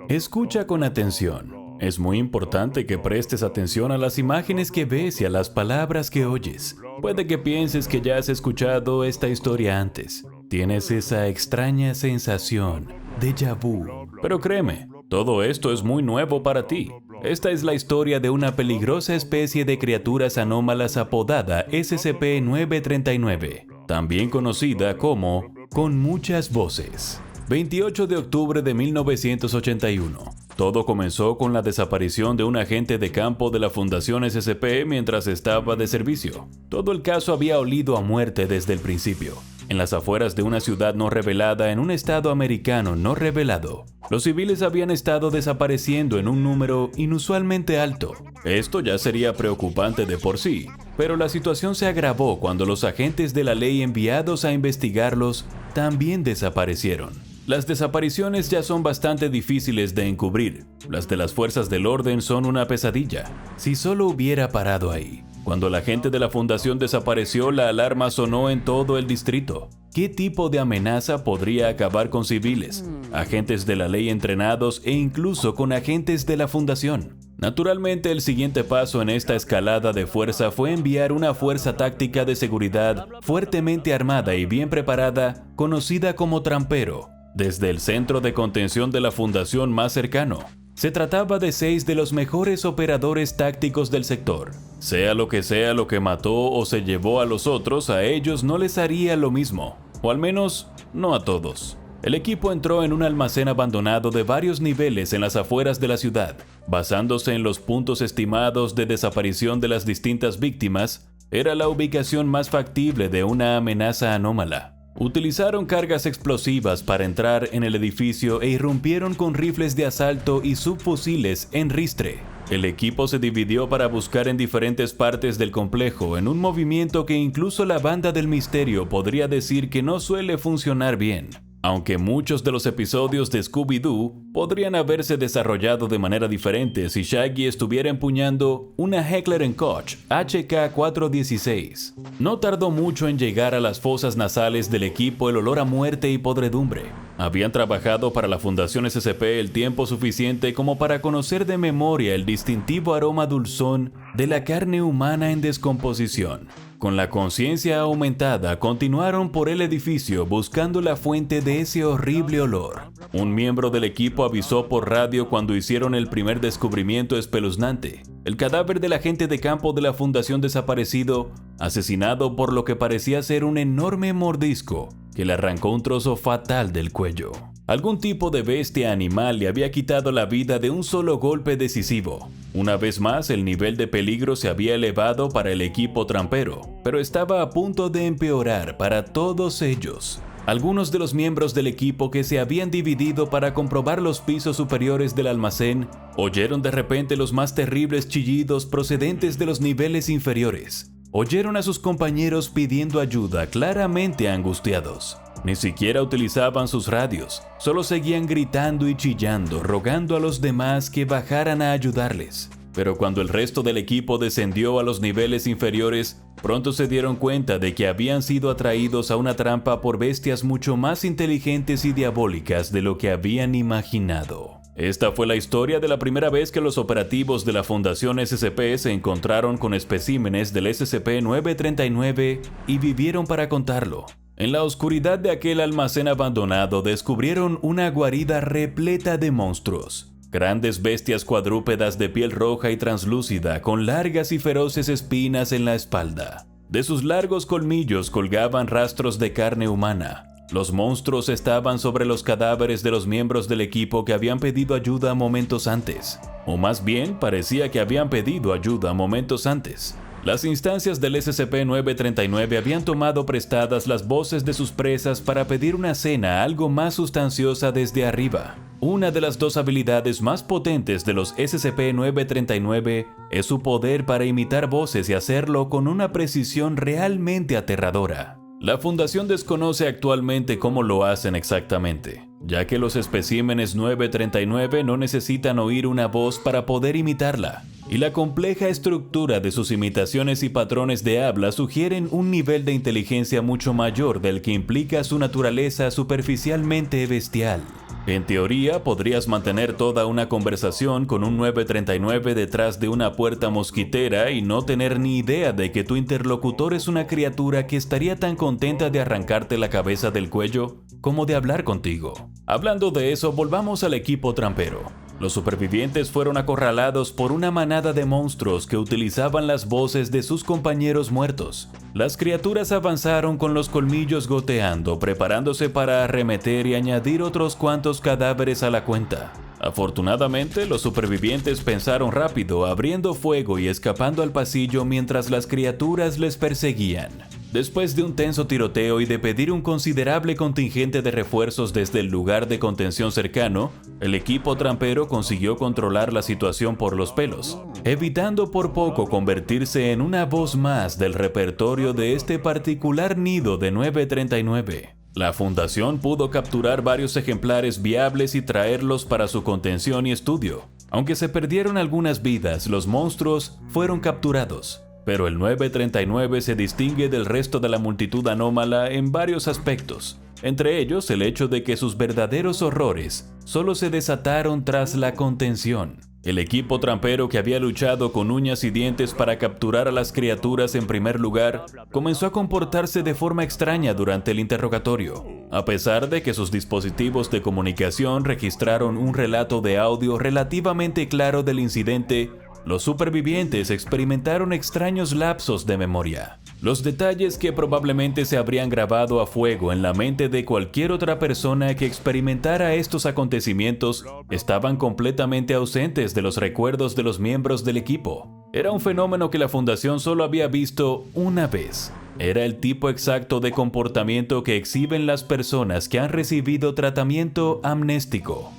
Escucha con atención. Es muy importante que prestes atención a las imágenes que ves y a las palabras que oyes. Puede que pienses que ya has escuchado esta historia antes. Tienes esa extraña sensación, déjà vu. Pero créeme, todo esto es muy nuevo para ti. Esta es la historia de una peligrosa especie de criaturas anómalas apodada SCP-939, también conocida como Con muchas voces. 28 de octubre de 1981. Todo comenzó con la desaparición de un agente de campo de la Fundación SCP mientras estaba de servicio. Todo el caso había olido a muerte desde el principio. En las afueras de una ciudad no revelada en un estado americano no revelado, los civiles habían estado desapareciendo en un número inusualmente alto. Esto ya sería preocupante de por sí, pero la situación se agravó cuando los agentes de la ley enviados a investigarlos también desaparecieron. Las desapariciones ya son bastante difíciles de encubrir. Las de las fuerzas del orden son una pesadilla. Si solo hubiera parado ahí. Cuando la gente de la fundación desapareció, la alarma sonó en todo el distrito. ¿Qué tipo de amenaza podría acabar con civiles, agentes de la ley entrenados e incluso con agentes de la fundación? Naturalmente, el siguiente paso en esta escalada de fuerza fue enviar una fuerza táctica de seguridad fuertemente armada y bien preparada, conocida como Trampero, desde el centro de contención de la fundación más cercano. Se trataba de 6 de los mejores operadores tácticos del sector. Sea lo que mató o se llevó a los otros, a ellos no les haría lo mismo. O al menos, no a todos. El equipo entró en un almacén abandonado de varios niveles en las afueras de la ciudad. Basándose en los puntos estimados de desaparición de las distintas víctimas, era la ubicación más factible de una amenaza anómala. Utilizaron cargas explosivas para entrar en el edificio e irrumpieron con rifles de asalto y subfusiles en ristre. El equipo se dividió para buscar en diferentes partes del complejo en un movimiento que incluso la banda del misterio podría decir que no suele funcionar bien. Aunque muchos de los episodios de Scooby-Doo podrían haberse desarrollado de manera diferente si Shaggy estuviera empuñando una Heckler & Koch HK-416. No tardó mucho en llegar a las fosas nasales del equipo el olor a muerte y podredumbre. Habían trabajado para la Fundación SCP el tiempo suficiente como para conocer de memoria el distintivo aroma dulzón de la carne humana en descomposición. Con la conciencia aumentada, continuaron por el edificio buscando la fuente de ese horrible olor. Un miembro del equipo avisó por radio cuando hicieron el primer descubrimiento espeluznante: el cadáver del agente de campo de la fundación desaparecido, asesinado por lo que parecía ser un enorme mordisco que le arrancó un trozo fatal del cuello. Algún tipo de bestia animal le había quitado la vida de un solo golpe decisivo. Una vez más, el nivel de peligro se había elevado para el equipo trampero, pero estaba a punto de empeorar para todos ellos. Algunos de los miembros del equipo que se habían dividido para comprobar los pisos superiores del almacén oyeron de repente los más terribles chillidos procedentes de los niveles inferiores. Oyeron a sus compañeros pidiendo ayuda, claramente angustiados. Ni siquiera utilizaban sus radios, solo seguían gritando y chillando, rogando a los demás que bajaran a ayudarles. Pero cuando el resto del equipo descendió a los niveles inferiores, pronto se dieron cuenta de que habían sido atraídos a una trampa por bestias mucho más inteligentes y diabólicas de lo que habían imaginado. Esta fue la historia de la primera vez que los operativos de la Fundación SCP se encontraron con especímenes del SCP-939 y vivieron para contarlo. En la oscuridad de aquel almacén abandonado descubrieron una guarida repleta de monstruos. Grandes bestias cuadrúpedas de piel roja y translúcida con largas y feroces espinas en la espalda. De sus largos colmillos colgaban rastros de carne humana. Los monstruos estaban sobre los cadáveres de los miembros del equipo que habían pedido ayuda momentos antes. O más bien, parecía que habían pedido ayuda momentos antes. Las instancias del SCP-939 habían tomado prestadas las voces de sus presas para pedir una cena algo más sustanciosa desde arriba. Una de las dos habilidades más potentes de los SCP-939 es su poder para imitar voces y hacerlo con una precisión realmente aterradora. La Fundación desconoce actualmente cómo lo hacen exactamente, ya que los especímenes 939 no necesitan oír una voz para poder imitarla, y la compleja estructura de sus imitaciones y patrones de habla sugieren un nivel de inteligencia mucho mayor del que implica su naturaleza superficialmente bestial. En teoría, podrías mantener toda una conversación con un 939 detrás de una puerta mosquitera y no tener ni idea de que tu interlocutor es una criatura que estaría tan contenta de arrancarte la cabeza del cuello como de hablar contigo. Hablando de eso, volvamos al equipo trampero. Los supervivientes fueron acorralados por una manada de monstruos que utilizaban las voces de sus compañeros muertos. Las criaturas avanzaron con los colmillos goteando, preparándose para arremeter y añadir otros cuantos cadáveres a la cuenta. Afortunadamente, los supervivientes pensaron rápido, abriendo fuego y escapando al pasillo mientras las criaturas les perseguían. Después de un tenso tiroteo y de pedir un considerable contingente de refuerzos desde el lugar de contención cercano, el equipo trampero consiguió controlar la situación por los pelos, evitando por poco convertirse en una voz más del repertorio de este particular nido de 939. La fundación pudo capturar varios ejemplares viables y traerlos para su contención y estudio. Aunque se perdieron algunas vidas, los monstruos fueron capturados. Pero el 939 se distingue del resto de la multitud anómala en varios aspectos, entre ellos el hecho de que sus verdaderos horrores solo se desataron tras la contención. El equipo trampero que había luchado con uñas y dientes para capturar a las criaturas en primer lugar, comenzó a comportarse de forma extraña durante el interrogatorio. A pesar de que sus dispositivos de comunicación registraron un relato de audio relativamente claro del incidente, los supervivientes experimentaron extraños lapsos de memoria. Los detalles que probablemente se habrían grabado a fuego en la mente de cualquier otra persona que experimentara estos acontecimientos estaban completamente ausentes de los recuerdos de los miembros del equipo. Era un fenómeno que la Fundación solo había visto una vez. Era el tipo exacto de comportamiento que exhiben las personas que han recibido tratamiento amnéstico.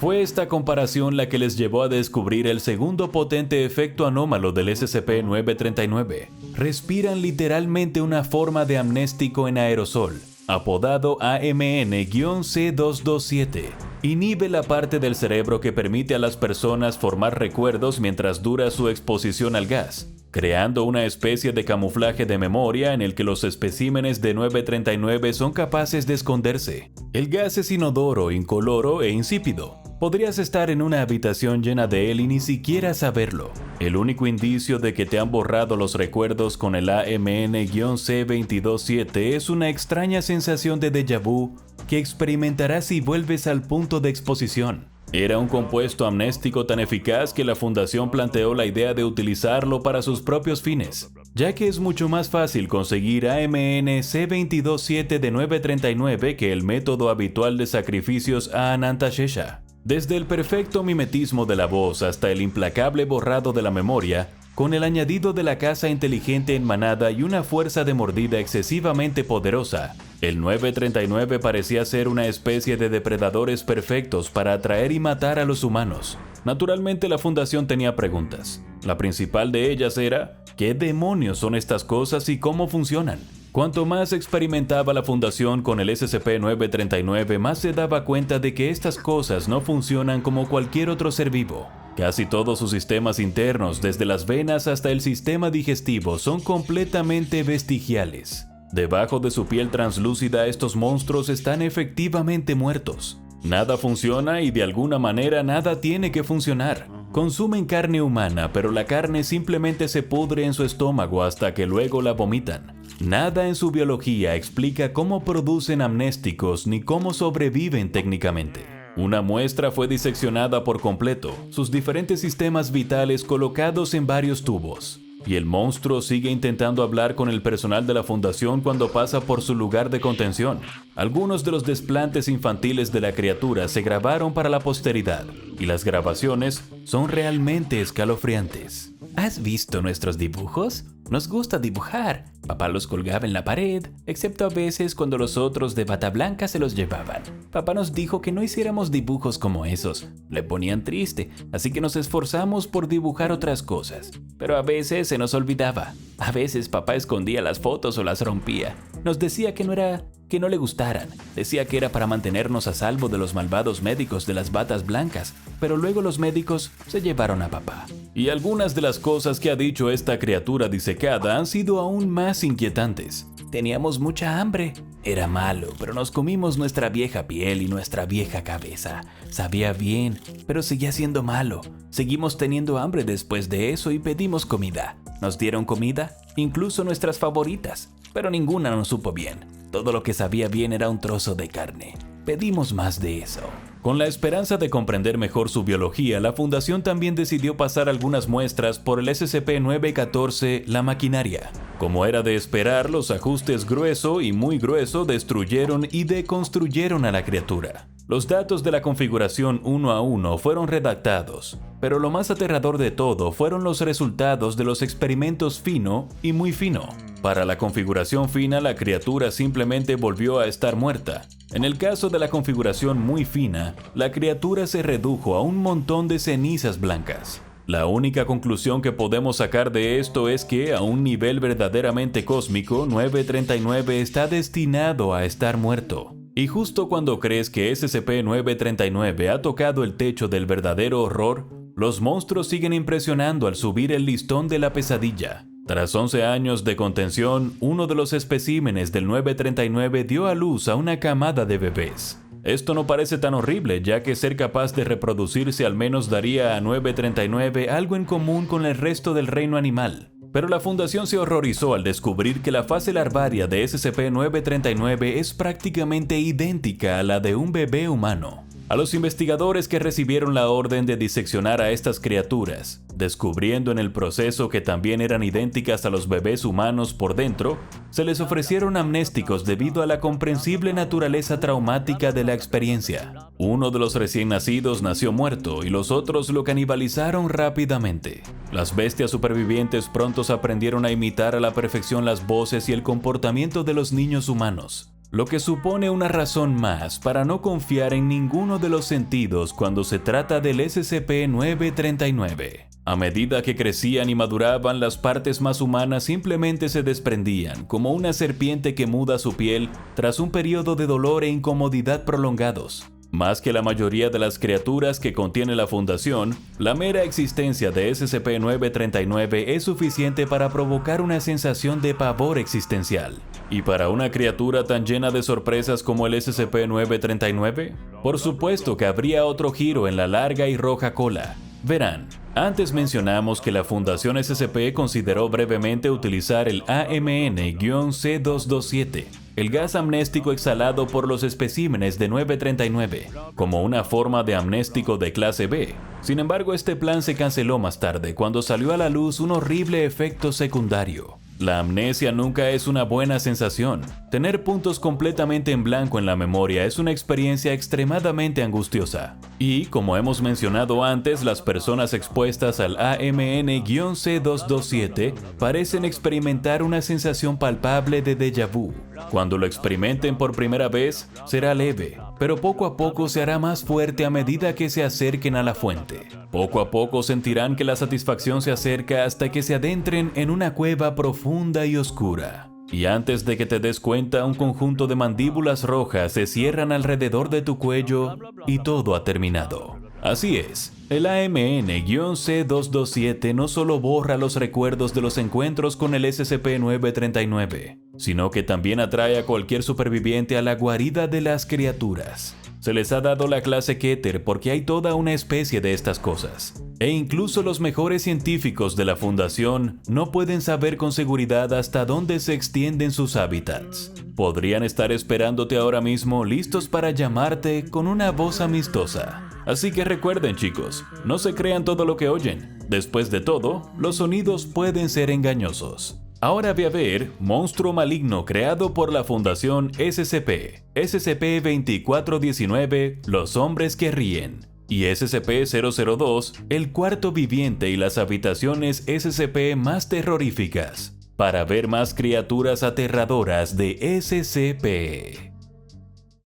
Fue esta comparación la que les llevó a descubrir el segundo potente efecto anómalo del SCP-939. Respiran literalmente una forma de amnéstico en aerosol, apodado AMN-C227. Inhibe la parte del cerebro que permite a las personas formar recuerdos mientras dura su exposición al gas, creando una especie de camuflaje de memoria en el que los especímenes de 939 son capaces de esconderse. El gas es inodoro, incoloro e insípido. Podrías estar en una habitación llena de él y ni siquiera saberlo. El único indicio de que te han borrado los recuerdos con el AMN-C227 es una extraña sensación de déjà vu que experimentarás si vuelves al punto de exposición. Era un compuesto amnéstico tan eficaz que la Fundación planteó la idea de utilizarlo para sus propios fines, ya que es mucho más fácil conseguir AMN-C227 de 939 que el método habitual de sacrificios a Anantashesha. Desde el perfecto mimetismo de la voz hasta el implacable borrado de la memoria, con el añadido de la caza inteligente en manada y una fuerza de mordida excesivamente poderosa, el 939 parecía ser una especie de depredadores perfectos para atraer y matar a los humanos. Naturalmente la Fundación tenía preguntas. La principal de ellas era, ¿qué demonios son estas cosas y cómo funcionan? Cuanto más experimentaba la Fundación con el SCP-939, más se daba cuenta de que estas cosas no funcionan como cualquier otro ser vivo. Casi todos sus sistemas internos, desde las venas hasta el sistema digestivo, son completamente vestigiales. Debajo de su piel translúcida, estos monstruos están efectivamente muertos. Nada funciona y de alguna manera nada tiene que funcionar. Consumen carne humana, pero la carne simplemente se pudre en su estómago hasta que luego la vomitan. Nada en su biología explica cómo producen amnésticos ni cómo sobreviven técnicamente. Una muestra fue diseccionada por completo, sus diferentes sistemas vitales colocados en varios tubos. Y el monstruo sigue intentando hablar con el personal de la Fundación cuando pasa por su lugar de contención. Algunos de los desplantes infantiles de la criatura se grabaron para la posteridad, y las grabaciones son realmente escalofriantes. ¿Has visto nuestros dibujos? Nos gusta dibujar. Papá los colgaba en la pared, excepto a veces cuando los otros de bata blanca se los llevaban. Papá nos dijo que no hiciéramos dibujos como esos. Le ponían triste, así que nos esforzamos por dibujar otras cosas. Pero a veces se nos olvidaba. A veces papá escondía las fotos o las rompía. Nos decía que no le gustaran. Decía que era para mantenernos a salvo de los malvados médicos de las batas blancas. pero luego los médicos se llevaron a papá. Y algunas de las cosas que ha dicho esta criatura disecada han sido aún más inquietantes. Teníamos mucha hambre. Era malo, pero nos comimos nuestra vieja piel y nuestra vieja cabeza. Sabía bien, pero seguía siendo malo. Seguimos teniendo hambre después de eso y pedimos comida. Nos dieron comida, incluso nuestras favoritas, pero ninguna nos supo bien. Todo lo que sabía bien era un trozo de carne. Pedimos más de eso. Con la esperanza de comprender mejor su biología, la fundación también decidió pasar algunas muestras por el SCP-914, la maquinaria. Como era de esperar, los ajustes grueso y muy grueso destruyeron y deconstruyeron a la criatura. Los datos de la configuración uno a uno fueron redactados, pero lo más aterrador de todo fueron los resultados de los experimentos fino y muy fino. Para la configuración fina, la criatura simplemente volvió a estar muerta. En el caso de la configuración muy fina, la criatura se redujo a un montón de cenizas blancas. La única conclusión que podemos sacar de esto es que, a un nivel verdaderamente cósmico, 939 está destinado a estar muerto. Y justo cuando crees que SCP-939 ha tocado el techo del verdadero horror, los monstruos siguen impresionando al subir el listón de la pesadilla. Tras 11 años de contención, uno de los especímenes del 939 dio a luz a una camada de bebés. Esto no parece tan horrible, ya que ser capaz de reproducirse al menos daría a 939 algo en común con el resto del reino animal. Pero la Fundación se horrorizó al descubrir que la fase larvaria de SCP-939 es prácticamente idéntica a la de un bebé humano. A los investigadores que recibieron la orden de diseccionar a estas criaturas, descubriendo en el proceso que también eran idénticas a los bebés humanos por dentro, se les ofrecieron amnésticos debido a la comprensible naturaleza traumática de la experiencia. Uno de los recién nacidos nació muerto y los otros lo canibalizaron rápidamente. Las bestias supervivientes pronto aprendieron a imitar a la perfección las voces y el comportamiento de los niños humanos, lo que supone una razón más para no confiar en ninguno de los sentidos cuando se trata del SCP-939. A medida que crecían y maduraban, las partes más humanas simplemente se desprendían, como una serpiente que muda su piel tras un periodo de dolor e incomodidad prolongados. Más que la mayoría de las criaturas que contiene la Fundación, la mera existencia de SCP-939 es suficiente para provocar una sensación de pavor existencial. ¿Y para una criatura tan llena de sorpresas como el SCP-939? Por supuesto que habría otro giro en la larga y roja cola. Verán, antes mencionamos que la Fundación SCP consideró brevemente utilizar el AMN-C227, el gas amnéstico exhalado por los especímenes de 939, como una forma de amnéstico de clase B. Sin embargo, este plan se canceló más tarde cuando salió a la luz un horrible efecto secundario. La amnesia nunca es una buena sensación. Tener puntos completamente en blanco en la memoria es una experiencia extremadamente angustiosa. Y, como hemos mencionado antes, las personas expuestas al AMN-C227 parecen experimentar una sensación palpable de déjà vu. Cuando lo experimenten por primera vez, será leve, pero poco a poco se hará más fuerte a medida que se acerquen a la fuente. Poco a poco sentirán que la satisfacción se acerca hasta que se adentren en una cueva profunda y oscura. Y antes de que te des cuenta, un conjunto de mandíbulas rojas se cierran alrededor de tu cuello y todo ha terminado. Así es, el AMN-C227 no solo borra los recuerdos de los encuentros con el SCP-939, sino que también atrae a cualquier superviviente a la guarida de las criaturas. Se les ha dado la clase Keter porque hay toda una especie de estas cosas. E incluso los mejores científicos de la Fundación no pueden saber con seguridad hasta dónde se extienden sus hábitats. Podrían estar esperándote ahora mismo, listos para llamarte con una voz amistosa. Así que recuerden, chicos, no se crean todo lo que oyen. Después de todo, los sonidos pueden ser engañosos. Ahora ve a ver Monstruo Maligno creado por la Fundación SCP-2419, Los Hombres que Ríen, y SCP-002, El Cuarto Viviente y las habitaciones SCP más terroríficas, para ver más criaturas aterradoras de SCP.